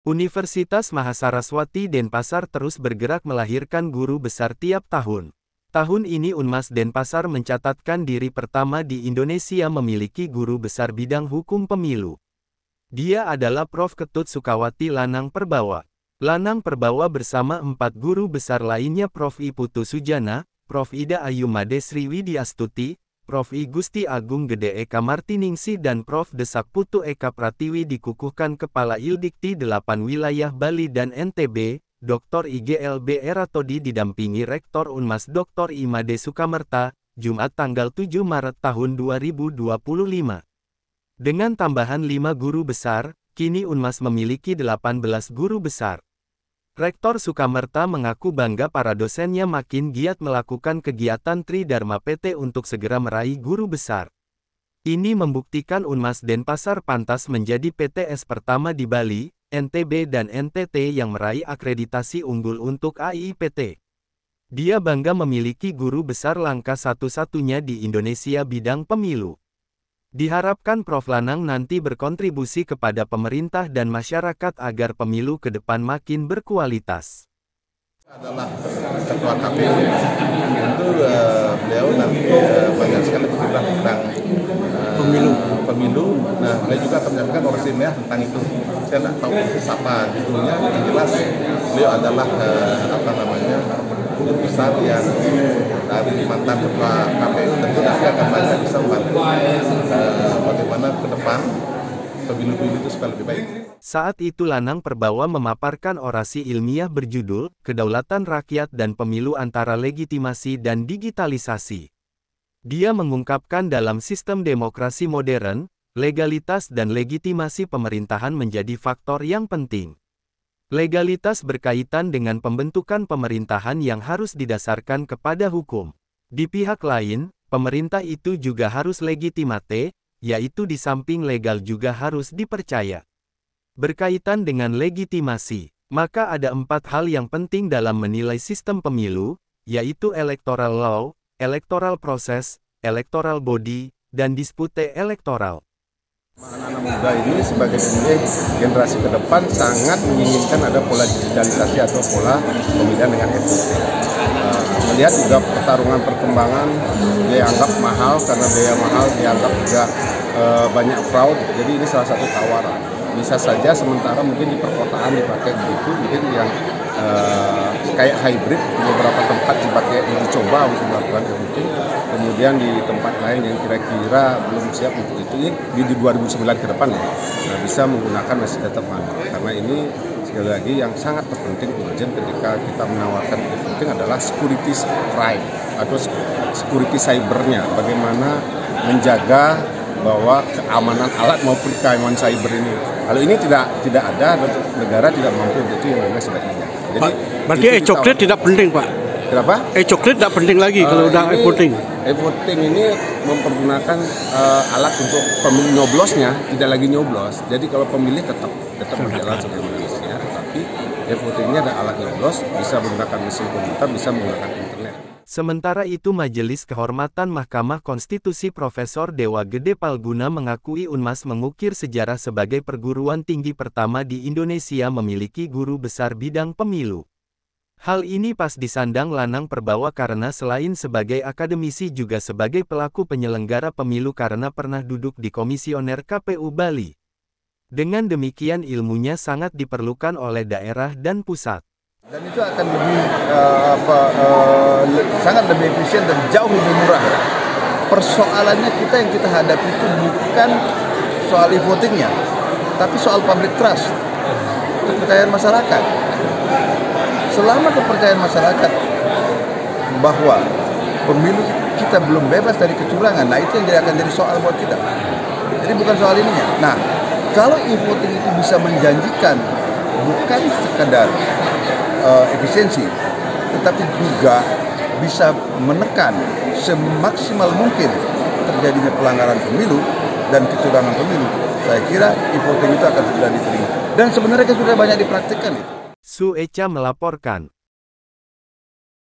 Universitas Mahasaraswati Denpasar terus bergerak melahirkan guru besar tiap tahun. Tahun ini Unmas Denpasar mencatatkan diri pertama di Indonesia memiliki guru besar bidang hukum pemilu. Dia adalah Prof. Ketut Sukawati Lanang Perbawa. Lanang Perbawa bersama 4 guru besar lainnya Prof. I. Putu Sujana, Prof. Ida Ayu Made Sriwidi Astuti, Prof. I. Gusti Agung Gede Eka Martiningsi dan Prof. Desak Putu Eka Pratiwi dikukuhkan Kepala Ildikti 8 wilayah Bali dan NTB, Dr. IGLB Eratodi didampingi Rektor Unmas Dr. Imade Sukamerta, Jumat tanggal 7 Maret tahun 2025. Dengan tambahan 5 guru besar, kini Unmas memiliki 18 guru besar. Rektor Sukamerta mengaku bangga para dosennya makin giat melakukan kegiatan Tridharma PT untuk segera meraih guru besar. Ini membuktikan Unmas Denpasar pantas menjadi PTS pertama di Bali, NTB dan NTT yang meraih akreditasi unggul untuk AIPT. Dia bangga memiliki guru besar langka satu-satunya di Indonesia bidang pemilu. Diharapkan Prof. Lanang nanti berkontribusi kepada pemerintah dan masyarakat agar pemilu ke depan makin berkualitas. Adalah Ketua KPU, tentu beliau nanti banyak sekali berbicara tentang pemilu. Nah, beliau juga akan menyampaikan orasinya tentang itu. Saya tidak tahu siapa judulnya, yang jelas beliau adalah guru besar yang dari mantan Ketua KPU, tentu nanti akan banyak bisa membantu bagaimana ke depan pemilu-pemilu itu supaya lebih baik. Saat itu Lanang Perbawa memaparkan orasi ilmiah berjudul Kedaulatan Rakyat dan Pemilu Antara Legitimasi dan Digitalisasi. Dia mengungkapkan dalam sistem demokrasi modern, legalitas dan legitimasi pemerintahan menjadi faktor yang penting. Legalitas berkaitan dengan pembentukan pemerintahan yang harus didasarkan kepada hukum. Di pihak lain, pemerintah itu juga harus legitimate, yaitu di samping legal juga harus dipercaya. Berkaitan dengan legitimasi, maka ada 4 hal yang penting dalam menilai sistem pemilu, yaitu electoral law, electoral process, electoral body, dan dispute elektoral. Anak-anak muda ini sebagai pemilih generasi ke depan sangat menginginkan ada pola digitalisasi atau pola pemilihan dengan efisien. Melihat juga pertarungan perkembangan dia anggap mahal karena biaya mahal dianggap juga banyak fraud. Jadi ini salah satu tawaran. Bisa saja sementara mungkin di perkotaan dipakai begitu, mungkin yang kayak hybrid di beberapa tempat dipakai dicoba untuk melakukan voting. Kemudian di tempat lain yang kira-kira belum siap untuk itu, di 2009 ke depan ya, bisa menggunakan masih tetap manual. Karena ini sekali lagi yang sangat terpenting urgent ketika kita menawarkan voting adalah security crime atau security cybernya. Bagaimana menjaga bahwa keamanan alat maupun keamanan cyber ini. Kalau ini tidak ada, negara tidak mampu untuk itu yang namanya sebaiknya. Jadi berarti e-coklat tidak penting, Pak. Kenapa? E-coklat tidak penting lagi kalau udah e-voting. E-voting ini mempergunakan alat untuk pemilih nyoblosnya, tidak lagi nyoblos. Jadi kalau pemilih tetap berjalan sebagai manusia, tapi e-votingnya ada alat nyoblos, bisa menggunakan mesin komputer, bisa menggunakan internet. Sementara itu Majelis Kehormatan Mahkamah Konstitusi Profesor Dewa Gede Palguna mengakui Unmas mengukir sejarah sebagai perguruan tinggi pertama di Indonesia memiliki guru besar bidang pemilu. Hal ini pas disandang Lanang Perbawa karena selain sebagai akademisi juga sebagai pelaku penyelenggara pemilu karena pernah duduk di komisioner KPU Bali. Dengan demikian ilmunya sangat diperlukan oleh daerah dan pusat. Dan itu akan sangat lebih efisien dan jauh lebih murah. Persoalannya yang kita hadapi itu bukan soal e-votingnya, tapi soal public trust, kepercayaan masyarakat. Selama kepercayaan masyarakat bahwa pemilu kita belum bebas dari kecurangan, nah itu yang akan jadi soal buat kita. Jadi bukan soal ininya. Nah, kalau e-voting itu bisa menjanjikan bukan sekadar efisiensi, tetapi juga bisa menekan semaksimal mungkin terjadinya pelanggaran pemilu dan kecurangan pemilu, saya kira e-voting itu akan sudah diterima. Dan sebenarnya sudah banyak dipraktikkan itu. Su Echa melaporkan.